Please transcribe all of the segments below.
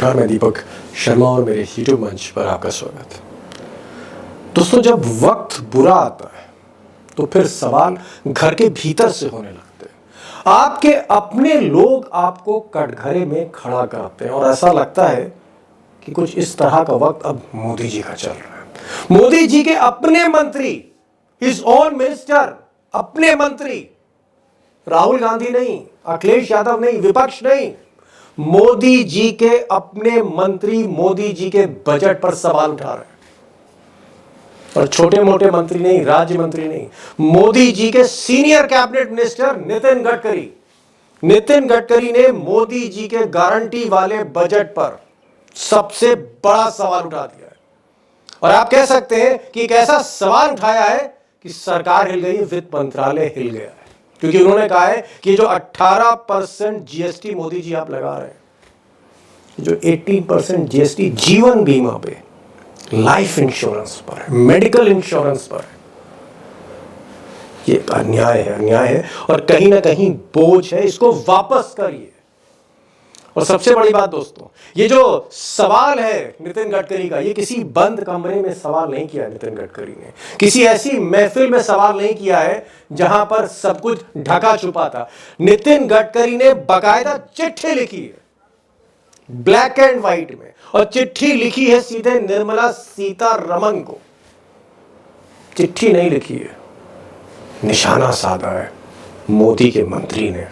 नमस्कार, मैं दीपक शर्मा और मेरे YouTube मंच पर आपका स्वागत है। दोस्तों, जब वक्त बुरा आता है तो फिर सवाल घर के भीतर से होने लगते हैं। आपके अपने लोग आपको कटघरे में खड़ा करते हैं और ऐसा लगता है कि कुछ इस तरह का वक्त अब मोदी जी का चल रहा है। मोदी जी के अपने मंत्री, हिज ओन मिनिस्टर, अपने मंत्री, राहुल गांधी नहीं, अखिलेश यादव नहीं, विपक्ष नहीं, मोदी जी के अपने मंत्री मोदी जी के बजट पर सवाल उठा रहे हैं। और छोटे मोटे मंत्री नहीं, राज्य मंत्री नहीं, मोदी जी के senior cabinet minister Nitin Gadkari ने मोदी जी के गारंटी वाले बजट पर सबसे बड़ा सवाल उठा दिया है। और आप कह सकते हैं कि एक ऐसा सवाल उठाया है कि सरकार हिल गई, वित्त मंत्रालय हिल गया है, क्योंकि उन्होंने कहा है कि जो 18% जीएसटी मोदी जी आप लगा रहे हैं, जो 18% जीएसटी जीवन बीमा पे, लाइफ इंश्योरेंस पर है, मेडिकल इंश्योरेंस पर है, ये अन्याय है और कहीं ना कहीं बोझ है। इसको वापस करिए। और सबसे बड़ी बात दोस्तों, ये जो सवाल है नितिन गडकरी का, ये किसी बंद कमरे में सवाल नहीं किया नितिन गडकरी ने, किसी ऐसी महफिल में सवाल नहीं किया है जहां पर सब कुछ ढका छुपा था। नितिन गडकरी ने बाकायदा चिट्ठी लिखी है, ब्लैक एंड व्हाइट में, और चिट्ठी लिखी है सीधे निर्मला सीतारमण को। चिट्ठी नहीं लिखी है, निशाना साधा है मोदी के मंत्री ने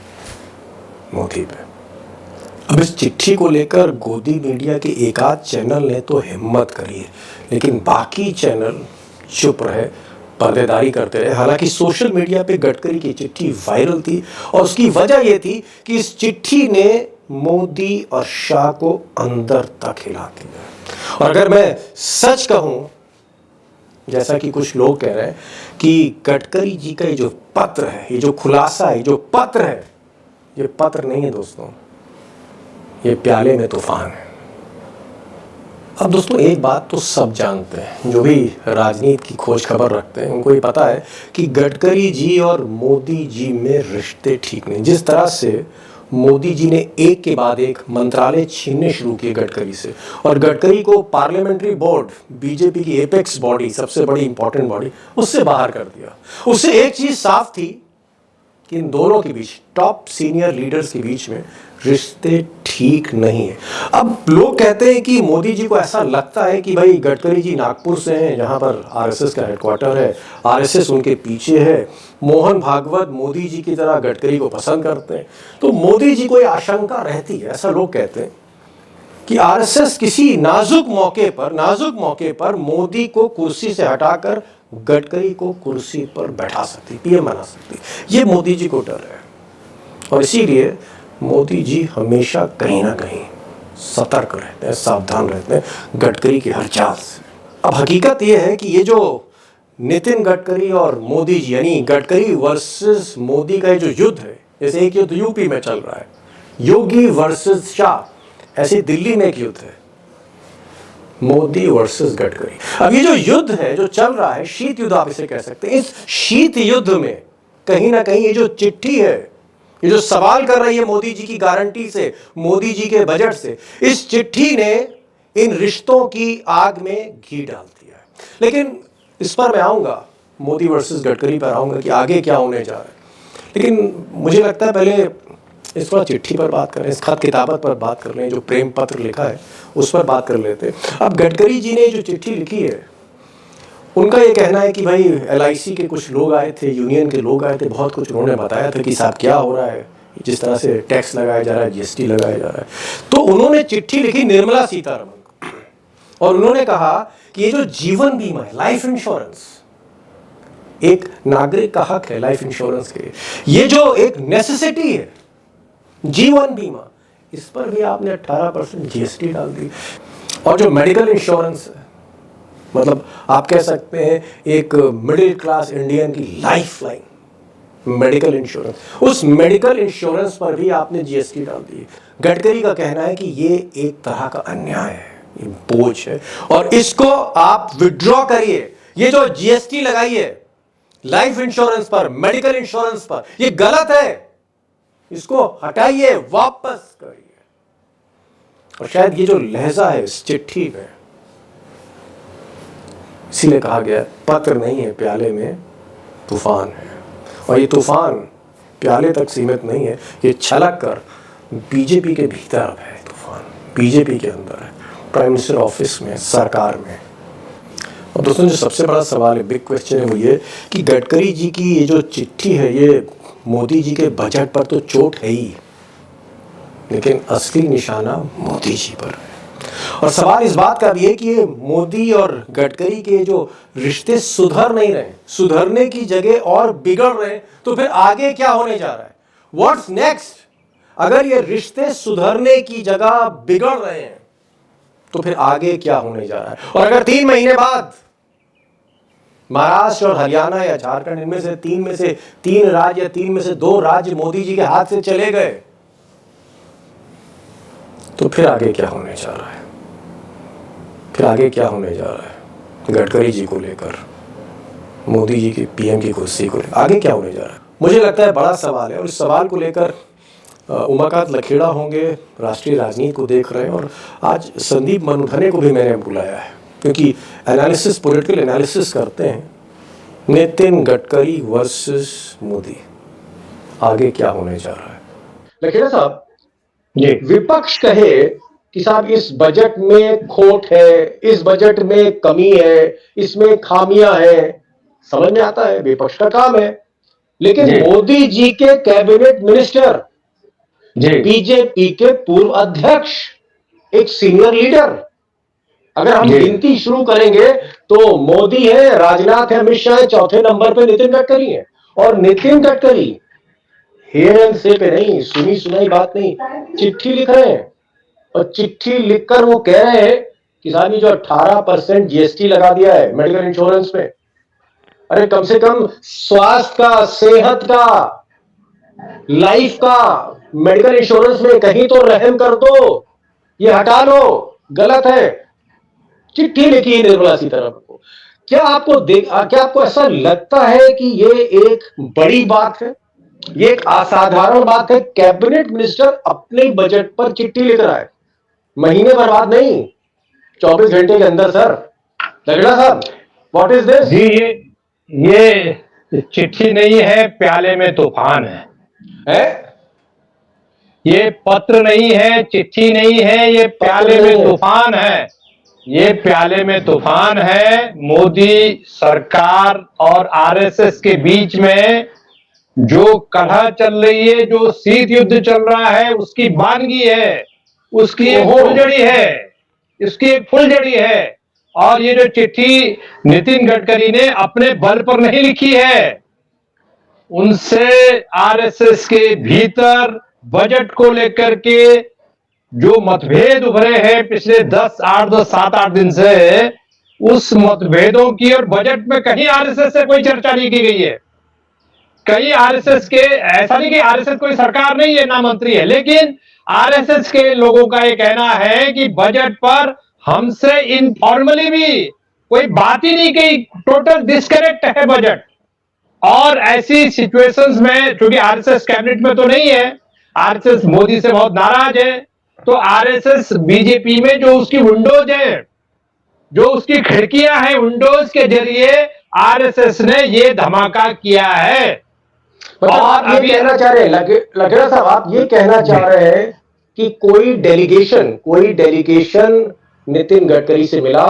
मोदी पे। अब इस चिट्ठी को लेकर गोदी मीडिया के एक आध चैनल ने तो हिम्मत करी है, लेकिन बाकी चैनल चुप रहे, पर्देदारी करते रहे। हालांकि सोशल मीडिया पे गडकरी की चिट्ठी वायरल थी और उसकी वजह यह थी कि इस चिट्ठी ने मोदी और शाह को अंदर तक हिला दिया। और अगर मैं सच कहूं, जैसा कि कुछ लोग कह रहे हैं कि गडकरी जी का ये जो पत्र है, ये जो खुलासा है, जो पत्र है, ये पत्र नहीं है दोस्तों, ये प्याले में तूफान है। अब दोस्तों, एक बात तो सब जानते हैं, जो भी राजनीति की खोज खबर रखते हैं उनको ये पता है कि गडकरी जी और मोदी जी में रिश्ते ठीक नहीं। जिस तरह से मोदी जी ने एक के बाद एक मंत्रालय छीनने शुरू किए गडकरी से, और गडकरी को पार्लियामेंट्री बोर्ड, बीजेपी की एपेक्स बॉडी, सबसे बड़ी इंपॉर्टेंट बॉडी, उससे बाहर कर दिया। उससे एक चीज साफ थी कि इन दोनों के बीच, टॉप सीनियर लीडर्स के बीच में रिश्ते ठीक नहीं है। अब लोग कहते हैं कि मोदी जी को ऐसा लगता है कि भाई गडकरी जी नागपुर से हैं, जहां पर आरएसएस का हेडक्वार्टर है, आरएसएस उनके पीछे है, मोहन भागवत मोदी जी की तरह गडकरी को पसंद करते हैं, तो मोदी जी को यह आशंका रहती है, ऐसा लोग कहते हैं कि आरएसएस किसी नाजुक मौके पर मोदी को कुर्सी से हटाकर गडकरी को कुर्सी पर बैठा सकती, पीएम बना सकती। ये मोदी जी को डर है और इसीलिए मोदी जी हमेशा कहीं ना कहीं सतर्क रहते हैं, सावधान रहते हैं गडकरी की हर चाल से। अब हकीकत यह है कि ये जो नितिन गडकरी और मोदी जी, यानी गडकरी वर्सेस मोदी का ये जो युद्ध है, जैसे एक युद्ध यूपी में चल रहा है, योगी वर्सेस शाह, ऐसे दिल्ली में एक युद्ध है, मोदी वर्सेस गडकरी। अब ये जो युद्ध है, जो चल रहा है, शीत युद्ध आप इसे कह सकते हैं। इस शीत युद्ध में कहीं ना कहीं ये जो चिट्ठी है, ये जो सवाल कर रही है मोदी जी की गारंटी से, मोदी जी के बजट से, इस चिट्ठी ने इन रिश्तों की आग में घी डाल दिया है। लेकिन इस पर मैं आऊंगा, मोदी वर्सेस गडकरी पर आऊंगा कि आगे क्या होने जा रहा है। लेकिन मुझे लगता है पहले इस पर चिट्ठी पर बात करें, इस खत किताबत पर बात कर लें, जो प्रेम पत्र लिखा है उस पर बात कर लेते हैं। अब गडकरी जी ने जो चिट्ठी लिखी है, उनका ये कहना है कि भाई एलआईसी के कुछ लोग आए थे, यूनियन के लोग आए थे, बहुत कुछ उन्होंने बताया था कि साहब क्या हो रहा है, जिस तरह से टैक्स लगाया जा रहा है, जीएसटी लगाया जा रहा है। तो उन्होंने चिट्ठी लिखी निर्मला सीतारमण को और उन्होंने कहा कि ये जो जीवन बीमा है, लाइफ इंश्योरेंस, एक नागरिक का हक है लाइफ इंश्योरेंस के, ये जो एक नेसेसिटी है जीवन बीमा, इस पर भी आपने 18% जीएसटी डाल दी। और जो मेडिकल इंश्योरेंस है, मतलब आप कह सकते हैं एक मिडिल क्लास इंडियन की लाइफ लाइन मेडिकल इंश्योरेंस, उस मेडिकल इंश्योरेंस पर भी आपने जीएसटी डाल दी। गडकरी का कहना है कि ये एक तरह का अन्याय है, ये बोझ है और इसको आप विड्रॉ करिए। ये जो जीएसटी लगाई है लाइफ इंश्योरेंस पर, मेडिकल इंश्योरेंस पर, ये गलत है, इसको हटाइए, वापस करिए। और शायद ये जो लहजा है इस चिट्ठी में, इसीलिए कहा गया पत्र नहीं है प्याले में तूफान है। और ये तूफान प्याले तक सीमित नहीं है, ये छलक कर बीजेपी के भीतर अब है तूफान, बीजेपी के अंदर है, प्राइम मिनिस्टर ऑफिस में, सरकार में। और दोस्तों जो सबसे बड़ा सवाल है, बिग क्वेश्चन है, वो ये कि गडकरी जी की ये जो चिट्ठी है ये मोदी जी के बजट पर तो चोट है ही, लेकिन असली निशाना मोदी जी पर है। और सवाल इस बात का भी है कि ये मोदी और गडकरी के जो रिश्ते सुधर नहीं रहे, सुधरने की जगह और बिगड़ रहे, तो फिर आगे क्या होने जा रहा है, व्हाट्स नेक्स्ट? अगर ये रिश्ते सुधरने की जगह बिगड़ रहे हैं तो फिर आगे क्या होने जा रहा है? और अगर 3 महीने बाद महाराष्ट्र और हरियाणा या झारखंड, इनमें से 3 राज्य या 3 में से 2 राज्य मोदी जी के हाथ से चले गए, तो फिर आगे क्या होने जा रहा है? फिर आगे क्या होने जा रहा है गडकरी जी को लेकर, मोदी जी की पीएम की कुर्सी को लेकर आगे क्या होने जा रहा है? मुझे लगता है बड़ा सवाल है। और इस सवाल को लेकर उमाकांत लखेड़ा होंगे, राष्ट्रीय राजनीति को देख रहे हैं, और आज संदीप मनुधने को भी मैंने बुलाया है क्योंकि एनालिसिस, पॉलिटिकल एनालिसिस करते हैं। नितिन गडकरी वर्सेस मोदी, आगे क्या होने जा रहा है? लखेड़ा साहब, ये विपक्ष कहे कि साहब इस बजट में खोट है, इस बजट में कमी है, इसमें खामियां हैं, समझ में आता है, विपक्ष का काम है। लेकिन मोदी जी के कैबिनेट मिनिस्टर, बीजेपी के पूर्व अध्यक्ष, एक सीनियर लीडर, अगर हम गिनती शुरू करेंगे तो मोदी है, राजनाथ है, अमित शाह है, चौथे नंबर पे नितिन गडकरी है। और नितिन गडकरी हेयर एंड से पे नहीं, सुनी सुनाई बात नहीं, चिट्ठी लिख रहे हैं। और चिट्ठी लिखकर वो कह रहे हैं कि साहब जो 18% जीएसटी लगा दिया है मेडिकल इंश्योरेंस में, अरे कम से कम स्वास्थ्य का, सेहत का, लाइफ का मेडिकल इंश्योरेंस में कहीं तो रहम कर दो, ये हटा लो, गलत है। चिट्ठी लिखी है निर्मला सीतारमण को। क्या आपको ऐसा लगता है कि ये एक बड़ी बात है, ये एक असाधारण बात है? कैबिनेट मिनिस्टर अपने बजट पर चिट्ठी लिख रहा है, महीने बर्बाद नहीं, 24 घंटे के अंदर। सर लखेड़ा साहब, व्हाट इज दिस? जी, ये चिट्ठी नहीं है, प्याले में तूफान है? ये पत्र नहीं है, चिट्ठी नहीं है, ये प्याले में तूफान है। ये प्याले में तूफान है। मोदी सरकार और आरएसएस के बीच में जो कलह चल रही है, जो शीत युद्ध चल रहा है, उसकी बानगी है, उसकी एक फुलझड़ी है, इसकी एक फुलझड़ी है। और ये जो चिट्ठी नितिन गडकरी ने अपने बल पर नहीं लिखी है, उनसे आरएसएस के भीतर बजट को लेकर के जो मतभेद उभरे हैं पिछले 7-8 दिन से, उस मतभेदों की, और बजट में कहीं आरएसएस से कोई चर्चा नहीं की गई है। कहीं आरएसएस के, ऐसा नहीं कि आरएसएस कोई सरकार नहीं है, ना मंत्री है, लेकिन आरएसएस के लोगों का ये कहना है कि बजट पर हमसे इनफॉर्मली भी कोई बात ही नहीं की, टोटल डिस्कनेक्ट है बजट। और ऐसी सिचुएशंस में, क्योंकि आरएसएस कैबिनेट में तो नहीं है, आरएसएस मोदी से बहुत नाराज है, तो आरएसएस बीजेपी में जो उसकी विंडोज है, जो उसकी खिड़कियां हैं, विंडोज के जरिए आरएसएस ने ये धमाका किया है। और आप ये कहना चाह रहे हैं, लखेड़ा साहब, आप ये कहना चाह रहे हैं कि कोई डेलीगेशन नितिन गडकरी से मिला,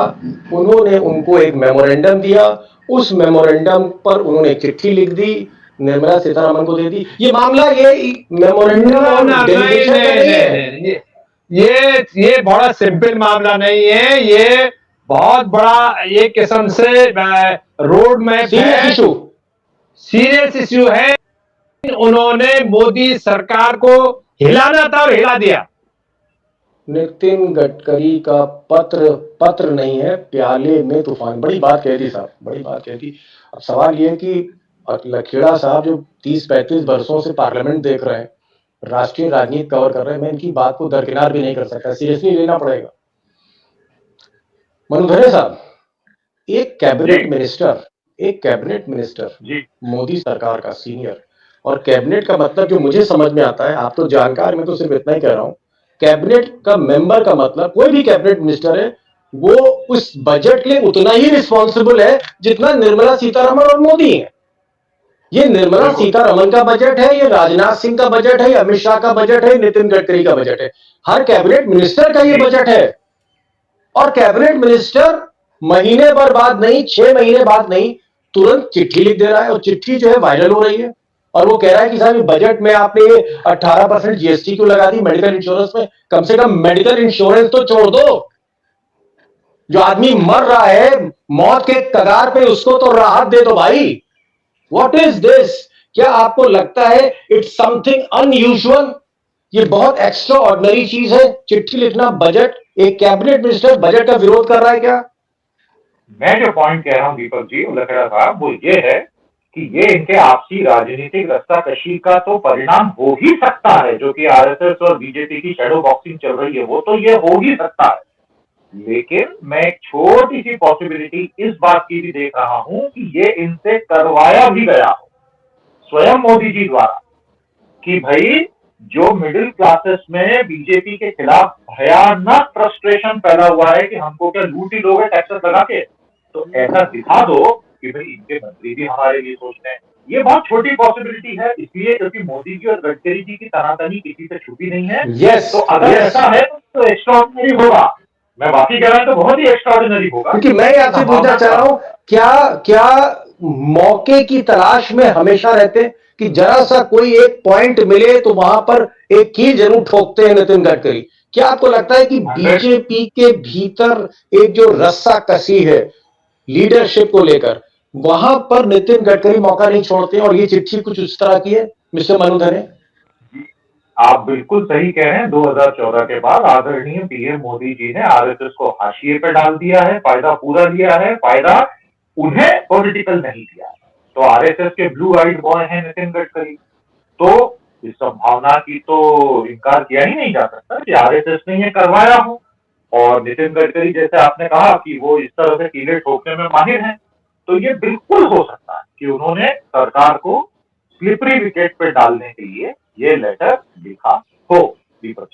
उन्होंने उनको एक मेमोरेंडम दिया, उस मेमोरेंडम पर उन्होंने चिट्ठी लिख दी, निर्मला सीतारमण को दे दी। ये मामला, ये मेमोरेंडम और डेलीगेशन नहीं है। ये बड़ा सिंपल मामला नहीं है, ये बहुत बड़ा एक किस्म से रोड मैप है, सीरियस इश्यू है। उन्होंने मोदी सरकार को हिलाना था और हिला दिया। नितिन गडकरी का पत्र नहीं है, प्याले में तूफान। बड़ी बात कह दी साहब, बड़ी बात कह दी। अब सवाल यह है कि लखेड़ा साहब जो 30-35 वर्षों से पार्लियामेंट देख रहे हैं, राष्ट्रीय राजनीति कवर कर रहे हैं, मैं इनकी बात को दरकिनार भी नहीं कर सकता, सीरियसली लेना पड़ेगा। मनुधरे साहब, एक कैबिनेट मिनिस्टर मोदी सरकार का सीनियर, और कैबिनेट का मतलब जो मुझे समझ में आता है, आप तो जानकार, मैं तो सिर्फ इतना ही कह रहा हूं, कैबिनेट का मेंबर का मतलब, कोई भी कैबिनेट मिनिस्टर है, वो उस बजट के लिए उतना ही रिस्पॉन्सिबल है जितना निर्मला सीतारमण और मोदी है। ये निर्मला सीतारमण का बजट है, ये राजनाथ सिंह का बजट है, ये अमित शाह का बजट है, नितिन गडकरी का बजट है, हर कैबिनेट मिनिस्टर का ये बजट है। और कैबिनेट मिनिस्टर महीने भर बाद नहीं, 6 महीने बाद नहीं, तुरंत चिट्ठी लिख दे रहा है, और चिट्ठी जो है वायरल हो रही है, और वो कह रहा है कि साहब बजट में आपने 18% जीएसटी क्यों लगा दी मेडिकल इंश्योरेंस में? कम से कम मेडिकल इंश्योरेंस तो छोड़ दो। जो आदमी मर रहा है मौत के कगार पे, उसको तो राहत दे दो भाई। What is this? क्या आपको लगता है इट्स समथिंग अनयूजुअल? ये बहुत एक्स्ट्रा ऑर्डिनरी चीज है चिट्ठी लिखना, बजट। एक कैबिनेट मिनिस्टर बजट का विरोध कर रहा है क्या? मैं जो पॉइंट कह रहा हूं दीपक जी लखड़ा साहब, वो ये है कि ये इनके आपसी राजनीतिक रस्साकशी का तो परिणाम हो ही सकता है। जो कि आरएसएस और बीजेपी की शैडो बॉक्सिंग चल रही है, वो तो ये हो ही सकता है। लेकिन मैं एक छोटी सी पॉसिबिलिटी इस बात की भी देख रहा हूं कि ये इनसे करवाया भी गया हो स्वयं मोदी जी द्वारा, कि भाई जो मिडिल क्लासेस में बीजेपी के खिलाफ भयानक फ्रस्ट्रेशन फैला हुआ है कि हमको क्या लूट ही लोगे टैक्सेस लगा के, तो ऐसा दिखा दो कि भाई इनके मंत्री भी हमारे लिए सोचते हैं। ये बहुत छोटी पॉसिबिलिटी है, इसलिए क्योंकि मोदी जी और गडकरी जी की तनातनी किसी से छुपी नहीं है। Yes, तो अगर yes. ऐसा है तो एक्स्ट्राऑर्डिनरी होगा। मैं बाकी कह रहा हूं तो बहुत ही एक्स्ट्राऑर्डिनरी होगा। क्योंकि मैं आपसे पूछना चाह रहा हूं, क्या मौके की तलाश में हमेशा रहते हैं कि जरा सा कोई एक पॉइंट मिले तो वहां पर एक कील जरूर ठोकते हैं नितिन गडकरी। क्या आपको लगता है कि बीजेपी के भीतर एक जो रस्सा कसी है लीडरशिप को लेकर, वहां पर नितिन गडकरी मौका नहीं छोड़ते और ये चिट्ठी कुछ उस तरह की है? मिस्टर मनु धरे, आप बिल्कुल सही कह रहे हैं। 2014 के बाद आदरणीय पीएम मोदी जी ने आरएसएस को हाशिए पे डाल दिया है, फायदा पूरा लिया है, फायदा उन्हें पॉलिटिकल नहीं दिया है। तो आरएसएस के ब्लू आइड बॉय हैं नितिन गडकरी। तो इस संभावना की तो इनकार किया ही नहीं जा सकता कि आरएसएस ने ये करवाया हो। और नितिन गडकरी जैसे आपने कहा कि वो इस तरह से कीले ठोकने में माहिर हैं, तो ये बिल्कुल हो सकता है कि उन्होंने सरकार को स्लिपरी विकेट पे डालने के लिए ये लेटर लिखा हो। दीपक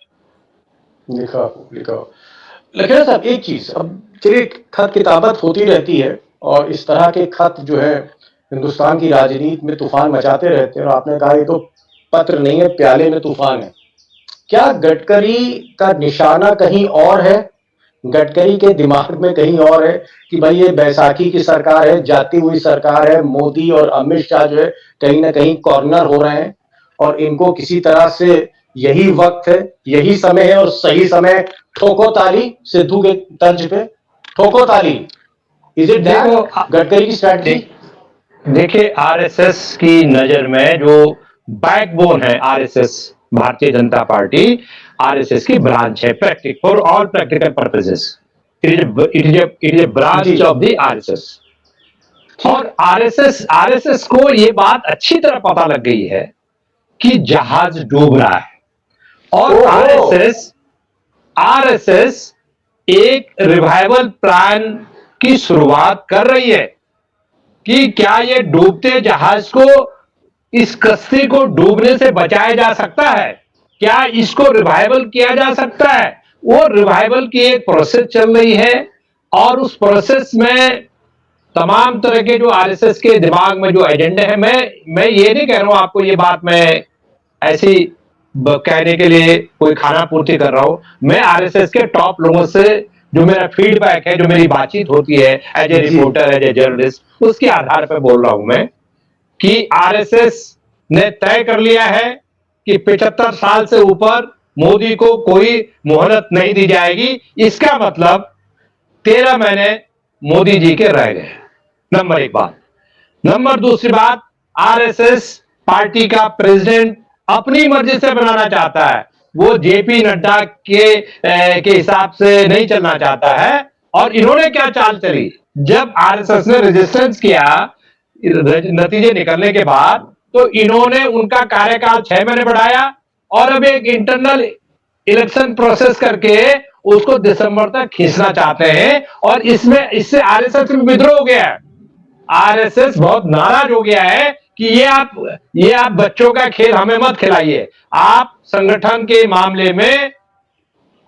लिखा हो। लखड़ा साहब, एक चीज, अब चलिए खत किताबत होती रहती है और इस तरह के खत जो है हिंदुस्तान की राजनीति में तूफान मचाते रहते हैं, और आपने कहा ये तो पत्र नहीं है, प्याले में तूफान है। क्या गडकरी का निशाना कहीं और है? गडकरी के दिमाग में कहीं और है कि भाई ये बैसाखी की सरकार है, जाती हुई सरकार है, मोदी और अमित शाह जो है कहीं ना कहीं कॉर्नर हो रहे हैं और इनको किसी तरह से यही वक्त है, यही समय है और सही समय ठोको ताली, सिद्धू के तर्ज पे ठोको ताली। इज इट दैट गडकरी की स्ट्रैटेजी? देखिए, आरएसएस की नजर में जो बैकबोन है RSS, Bharatiya Janata party RSS की ब्रांच है, practic for all practical purposes. It is a branch of the RSS. और आरएसएस को ये बात अच्छी तरह पता लग गई है कि जहाज डूब रहा है, और आरएसएस एक रिवाइवल प्लान की शुरुआत कर रही है कि क्या ये डूबते जहाज को, इस कश्ती को डूबने से बचाया जा सकता है, क्या इसको रिवाइवल किया जा सकता है। वो रिवाइवल की एक प्रोसेस चल रही है, और उस प्रोसेस में तमाम तरह के जो आरएसएस के दिमाग में जो एजेंडे हैं, मैं ये नहीं कह रहा हूं आपको, ये बात मैं ऐसी कहने के लिए कोई खाना पूर्ति कर रहा हूं। मैं आरएसएस के टॉप लोगों से जो मेरा फीडबैक है, जो मेरी बातचीत होती है as a reporter, as a journalist, उसके आधार पर बोल रहा हूं मैं कि आरएसएस ने तय कर लिया है कि 75 साल से ऊपर मोदी को कोई मोहलत नहीं दी जाएगी। इसका मतलब 13 महीने मोदी जी के रह गए, नंबर एक बात। नंबर दूसरी बात, आरएसएस पार्टी का प्रेसिडेंट अपनी मर्जी से बनाना चाहता है, वो जेपी नड्डा के हिसाब से नहीं चलना चाहता है। और इन्होंने क्या चाल चली, जब आरएसएस ने रेजिस्टेंस किया नतीजे निकलने के बाद, तो इन्होंने उनका कार्यकाल 6 महीने बढ़ाया, और अब एक इंटरनल इलेक्शन प्रोसेस करके उसको दिसंबर तक खींचना चाहते हैं। और इससे आरएसएस में विद्रोह हो गया है। आरएसएस बहुत नाराज हो गया है कि ये आप बच्चों का खेल हमें मत खिलाइए। आप संगठन के मामले में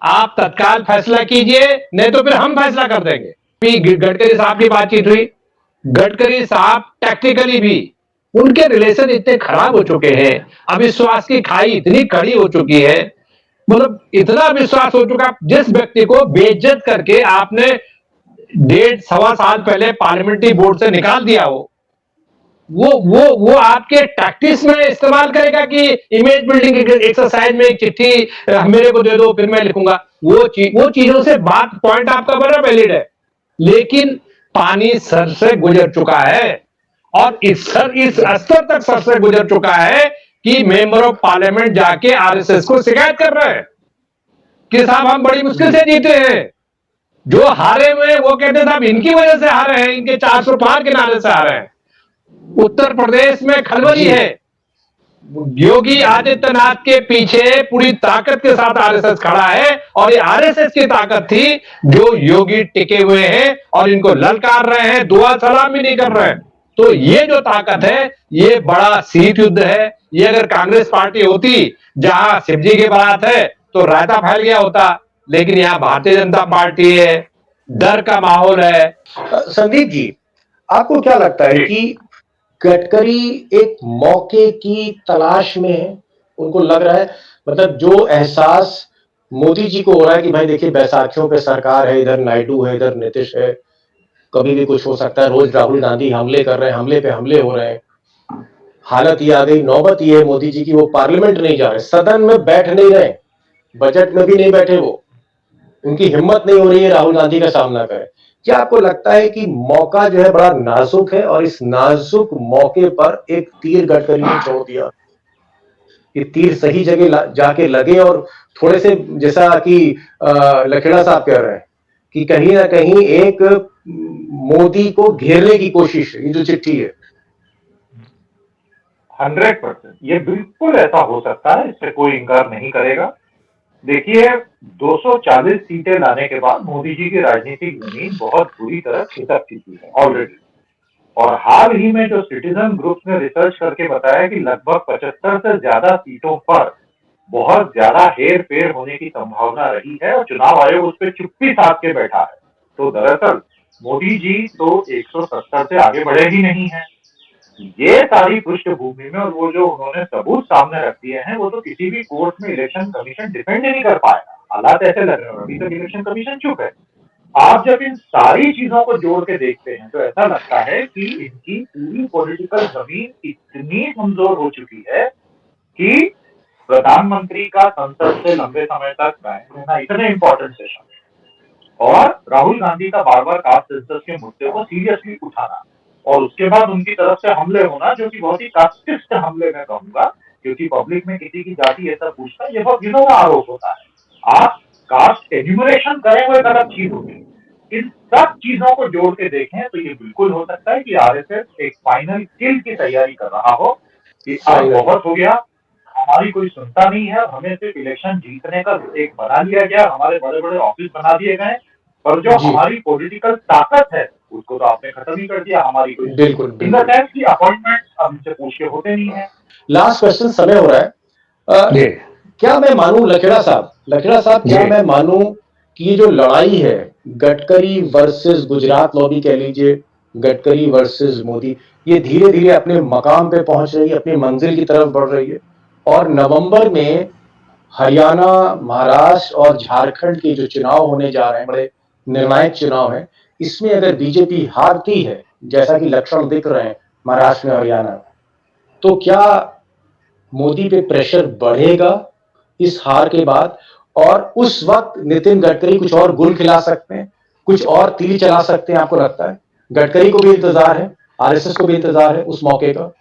आप तत्काल फैसला कीजिए, नहीं तो फिर हम फैसला कर देंगे। गडकरी साहब की बातचीत हुई, गडकरी साहब टैक्टिकली भी उनके रिलेशन इतने खराब हो चुके हैं, अविश्वास की खाई इतनी कड़ी हो चुकी है, मतलब इतना विश्वास हो चुका, जिस व्यक्ति को बेइज्जत करके आपने 1.5-1.25 साल पहले पार्लियामेंट्री बोर्ड से निकाल दिया हो, वो आपके टैक्टिक्स में इस्तेमाल करेगा कि इमेज बिल्डिंग एक्सरसाइज में एक चिट्ठी मेरे को दे दो फिर मैं लिखूंगा। वो चीजों से बात पॉइंट आपका बड़ा वैलिड है, लेकिन पानी सर से गुजर चुका है और इस स्तर तक सर से गुजर चुका है कि मेंबर ऑफ पार्लियामेंट जाके आरएसएस को शिकायत कर रहे हैं कि साहब हम बड़ी मुश्किल से जीते हैं। जो हारे हुए वो कहते साहब इनकी वजह से हारे हैं, इनके 400 पार के नारे से हारे हैं। उत्तर प्रदेश में खलबली है, योगी आदित्यनाथ के पीछे पूरी ताकत के साथ आरएसएस खड़ा है और ये आरएसएस की ताकत थी जो योगी टिके हुए हैं और इनको ललकार रहे हैं, दुआ सलाम भी नहीं कर रहे हैं। तो ये जो ताकत है ये बड़ा शीत युद्ध है। ये अगर कांग्रेस पार्टी होती जहां शिवजी की बात है तो रायता फैल गया होता, लेकिन यहाँ भारतीय जनता पार्टी है, डर का माहौल है। संदीप जी, आपको क्या लगता है कि गडकरी एक मौके की तलाश में है? उनको लग रहा है, मतलब जो एहसास मोदी जी को हो रहा है कि भाई देखिए बैसाखियों पे सरकार है, इधर नायडू है, इधर नीतीश है, कभी भी कुछ हो सकता है, रोज राहुल गांधी हमले कर रहे हैं, हमले पे हमले हो रहे हैं, हालत ये आ गई, नौबत ये है मोदी जी की वो पार्लियामेंट नहीं जा रहे, सदन में बैठ नहीं रहे, बजट में भी नहीं बैठे, वो उनकी हिम्मत नहीं हो रही है राहुल गांधी का सामना करें। क्या आपको लगता है कि मौका जो है बड़ा नाजुक है और इस नाजुक मौके पर एक तीर गडकरी ने छोड़ दिया, ये तीर सही जगह जाके लगे और थोड़े से जैसा कि लखेड़ा साहब कह रहे हैं कि कहीं ना कहीं एक मोदी को घेरने की कोशिश है ये जो चिट्ठी है? 100% ये बिल्कुल ऐसा हो सकता है, इससे कोई इंकार नहीं करेगा। देखिए 240 सीटें लाने के बाद मोदी जी की राजनीतिक जमीन बहुत बुरी तरह खिसक चुकी है ऑलरेडी, और हाल ही में जो सिटीजन ग्रुप्स ने रिसर्च करके बताया कि लगभग 75 से ज्यादा सीटों पर बहुत ज्यादा हेर फेर होने की संभावना रही है और चुनाव आयोग उस पर चुप्पी साध के बैठा है। तो दरअसल मोदी जी तो 170 से आगे बढ़े ही नहीं है। ये सारी पृष्ठभूमि में और वो जो उन्होंने सबूत सामने रख दिए हैं वो तो किसी भी कोर्ट में इलेक्शन कमीशन डिफेंड नहीं कर पाएगा। हालात ऐसे लग रहे हैं, अभी तक इलेक्शन कमीशन चुप है। आप जब इन सारी चीजों को जोड़ के देखते हैं तो ऐसा लगता है कि इनकी पूरी पॉलिटिकल जमीन इतनी कमजोर हो चुकी है कि प्रधानमंत्री का संसद से लंबे समय तक बैन रहना इतने इंपॉर्टेंट सेशन और राहुल गांधी का बार बार कास्ट सेंसस के मुद्दे को सीरियसली उठाना और उसके बाद उनकी तरफ से हमले होना, जो कि बहुत ही कास्टिस्ट हमले मैं कहूंगा, क्योंकि पब्लिक में किसी की जाति ऐसा पूछना ये बहुत घिनौना आरोप होता है। आप कास्ट एन्यूमरेशन करें वो एक अलग चीज होगी। इन सब चीजों को जोड़ के देखें तो ये बिल्कुल हो सकता है कि आरएसएस एक फाइनल किल की तैयारी कर रहा हो कि अब बहुत हो गया, हमारी कोई सुनता नहीं है, हमें सिर्फ इलेक्शन जीतने का एक बना लिया गया, हमारे बड़े बड़े ऑफिस बना दिए गए, पर जो हमारी पॉलिटिकल ताकत है उसको तो आपने खत्म ही कर दिया। हमारी कोई बिल्कुल इन द सेंस की अपॉइंटमेंट अब इनसे पूछ के होते नहीं है। लास्ट क्वेश्चन, समय हो रहा है। क्या मैं मानूं लखेड़ा साहब, क्या मैं मानूं कि ये जो लड़ाई है गडकरी वर्सेस गुजरात लॉबी कह लीजिए, गडकरी वर्सेस मोदी, ये धीरे धीरे अपने मकाम पे पहुंच रही है, अपनी मंजिल की तरफ बढ़ रही है और नवंबर में हरियाणा, महाराष्ट्र और झारखंड के जो चुनाव होने जा रहे हैं, बड़े निर्णायक चुनाव हैं, इसमें अगर बीजेपी हारती है जैसा कि लक्षण दिख रहे हैं महाराष्ट्र में, हरियाणा, तो क्या मोदी पे प्रेशर बढ़ेगा इस हार के बाद? और उस वक्त नितिन गडकरी कुछ और गुल खिला सकते हैं, कुछ और तीर चला सकते हैं? आपको लगता है गडकरी को भी इंतजार है, आरएसएस को भी इंतजार है उस मौके का?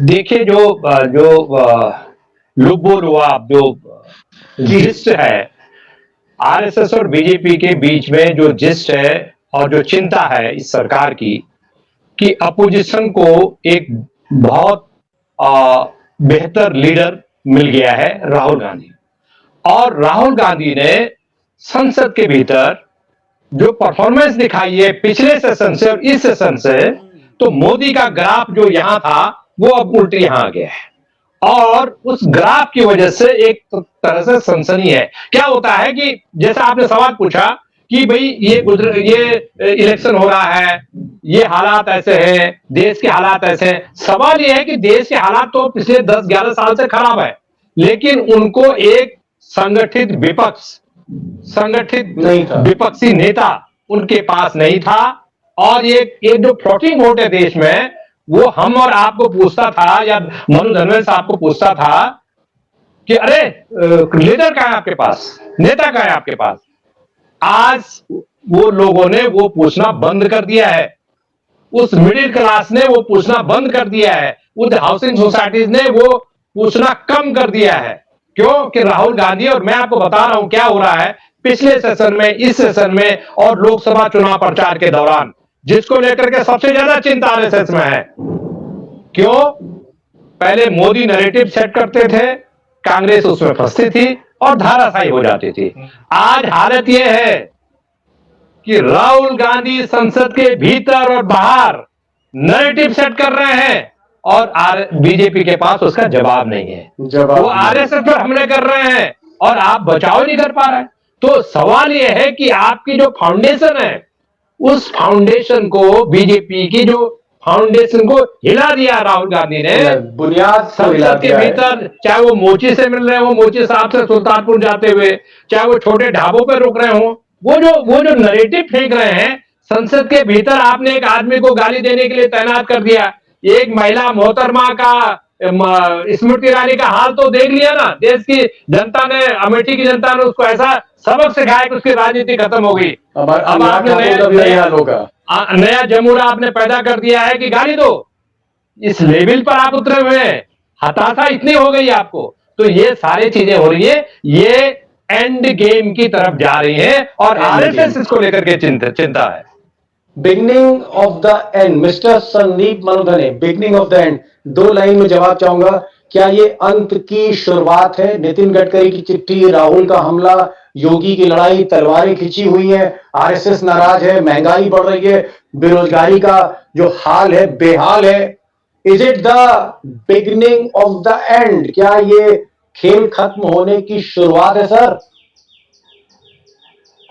देखिए जो लुब्बो लुआब जो जिस्ट है आरएसएस और बीजेपी के बीच में, जो जिस्ट है और जो चिंता है इस सरकार की कि अपोजिशन को एक बहुत बेहतर लीडर मिल गया है राहुल गांधी, और राहुल गांधी ने संसद के भीतर जो परफॉर्मेंस दिखाई है पिछले सेशन से और इस सेशन से, तो मोदी का ग्राफ जो यहां था वो अब उल्टे यहां आ गया है और उस ग्राफ की वजह से एक तरह से सनसनी है। क्या होता है कि जैसा आपने सवाल पूछा कि भाई ये इलेक्शन हो रहा है, ये हालात ऐसे हैं, देश के हालात ऐसे हैं। सवाल ये है कि देश के हालात तो पिछले 10-11 साल से खराब है, लेकिन उनको एक संगठित नहीं था। विपक्षी नेता उनके पास नहीं था। और ये जो फ्लोटिंग वोट है देश में, वो हम और आपको पूछता था या मनु धनवेल साहब को पूछता था कि अरे लीडर कहाँ है आपके पास, नेता कहाँ है आपके पास। आज वो लोगों ने वो पूछना बंद कर दिया है, उस मिडिल क्लास ने वो पूछना बंद कर दिया है, उस हाउसिंग सोसाइटीज ने वो पूछना कम कर दिया है। क्यों कि राहुल गांधी, और मैं आपको बता रहा हूं क्या हो रहा है पिछले सेशन में, इस सेशन में और लोकसभा चुनाव प्रचार के दौरान, जिसको लेकर के सबसे ज्यादा चिंता आरएसएस में है। क्यों? पहले मोदी नैरेटिव सेट करते थे, कांग्रेस उसमें फंसती थी और धाराशायी हो जाती थी। आज हालत यह है कि राहुल गांधी संसद के भीतर और बाहर नैरेटिव सेट कर रहे हैं और बीजेपी के पास उसका जवाब नहीं है। वो आरएसएस पर हमले कर रहे हैं और आप बचाव नहीं कर पा रहे। तो सवाल यह है कि आपकी जो फाउंडेशन है, उस फाउंडेशन को, बीजेपी की जो फाउंडेशन को हिला दिया राहुल गांधी ने, बुनियाद संसद के भीतर। चाहे वो मोची से मिल रहे हो, मोची साहब से सुल्तानपुर जाते हुए, चाहे वो छोटे ढाबों पर रुक रहे हो, वो जो नैरेटिव फेंक रहे हैं संसद के भीतर। आपने एक आदमी को गाली देने के लिए तैनात कर दिया, एक महिला मोहतरमा का, स्मृति ईरानी का हाल तो देख लिया ना। देश की जनता ने, अमेठी की जनता ने उसको ऐसा सबक सिखाया कि उसकी राजनीति खत्म हो गई। अब आपने नया जमूरा आपने पैदा कर दिया है कि गाली दो। इस लेवल पर आप उतरे हुए हैं, हताशा इतनी हो गई आपको। तो ये सारी चीजें हो रही है, ये एंड गेम की तरफ जा रही है और आरएसएस इसको लेकर के चिंता है। Beginning of the end, mister Sandeep Manudhane, beginning of the end, 2 line में जवाब चाहूंगा। क्या ये अंत की शुरुआत है? नितिन गडकरी की चिट्ठी, राहुल का हमला, योगी की लड़ाई, तलवारें खिंची हुई हैं, आरएसएस नाराज है, महंगाई बढ़ रही है, बेरोजगारी का जो हाल है बेहाल है। Is it the beginning of the and? क्या ये खेल खत्म होने की शुरुआत है सर?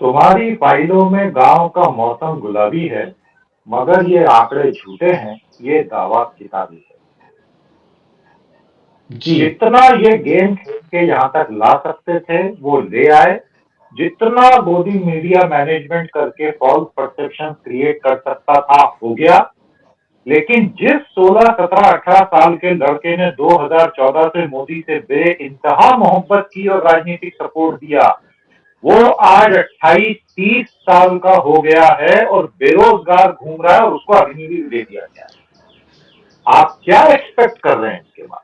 तुम्हारी फाइलों में गांव का मौसम गुलाबी है, मगर ये आंकड़े झूठे हैं, ये दावा किताबी है जी। जितना ये गेम खेल के यहाँ तक ला सकते थे वो ले आए, जितना मोदी मीडिया मैनेजमेंट करके फॉल्स परसेप्शन क्रिएट कर सकता था हो गया। लेकिन जिस 16, 17, 18 साल के लड़के ने 2014 से मोदी से बेइंतहा मोहब्बत की और राजनीतिक सपोर्ट दिया, वो आज 28-30 साल का हो गया है और बेरोजगार घूम रहा है और उसको अग्निवीर दे दिया गया है। आप क्या एक्सपेक्ट कर रहे हैं इसके बाद?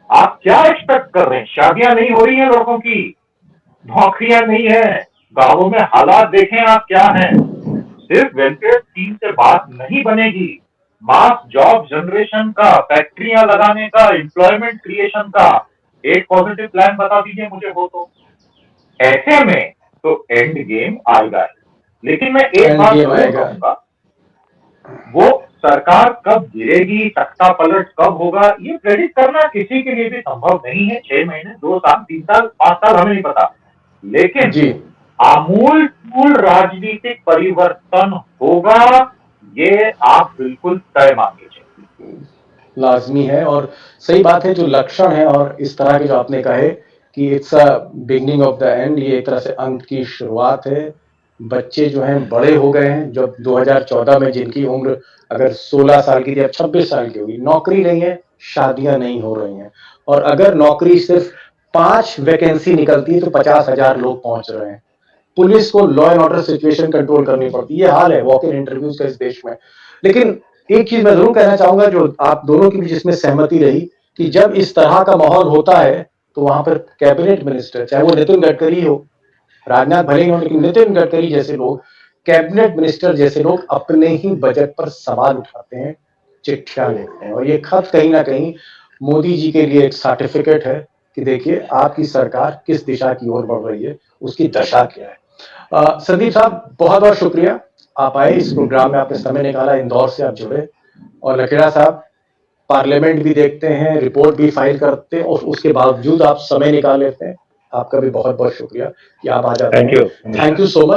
आप क्या एक्सपेक्ट कर रहे हैं? शादियां नहीं हो रही हैं लोगों की, नौकरियां नहीं है, गांवों में हालात देखें आप क्या हैं। सिर्फ वेलफेयर स्कीम से बात नहीं बनेगी, मास जॉब जनरेशन का, फैक्ट्रियां लगाने का, एम्प्लॉयमेंट क्रिएशन का एक पॉजिटिव प्लान बता दीजिए मुझे हो तो। ऐसे में तो एंड गेम आएगा। लेकिन मैं एक बात कहूंगा, वो सरकार कब गिरेगी, तख्ता पलट कब होगा, ये प्रेडिक्ट करना किसी के लिए भी संभव नहीं है। 6 महीने, 2 साल, 3 साल, 5 साल, हमें नहीं पता। लेकिन जी आमूल राजनीतिक परिवर्तन होगा, ये आप बिल्कुल तय मान लीजिए, लाजमी है। और सही बात है, जो लक्षण है और इस तरह के जो आपने कहे कि it's a beginning of the and, ये एक तरह से अंत की शुरुआत है। बच्चे जो हैं बड़े हो गए हैं, जब 2014 में जिनकी उम्र अगर 16 साल की थी अब 26 साल की होगी, नौकरी नहीं है, शादियां नहीं हो रही हैं। और अगर नौकरी सिर्फ 5 वैकेंसी निकलती है तो 50,000 लोग पहुंच रहे हैं। पुलिस को law and order situation control करनी पड़ती है, ये हाल है वॉक इन इंटरव्यूज का इस देश में। लेकिन एक चीज मैं जरूर कहना चाहूंगा, जो आप दोनों की बीच इसमें सहमति रही, कि जब इस तरह का माहौल होता है तो वहां पर कैबिनेट मिनिस्टर, चाहे वो नितिन गडकरी हो, राजनाथ भले ही हो, लेकिन नितिन गडकरी जैसे लोग, कैबिनेट मिनिस्टर जैसे लोग अपने ही बजट पर सवाल उठाते हैं, चिट्ठियां लिखते हैं। और ये खत कहीं ना कहीं मोदी जी के लिए एक सर्टिफिकेट है कि देखिए आपकी सरकार किस दिशा की ओर बढ़ रही है, उसकी दशा क्या है। संदीप साहब बहुत बहुत शुक्रिया, आप आए इस प्रोग्राम में, आपने समय निकाला, इंदौर से आप जुड़े। और लखेड़ा साहब पार्लियामेंट भी देखते हैं, रिपोर्ट भी फाइल करते हैं, और उसके बावजूद आप समय निकाल लेते हैं। आपका भी बहुत बहुत शुक्रिया कि आप आ जाते हैं। Thank you thank you so much.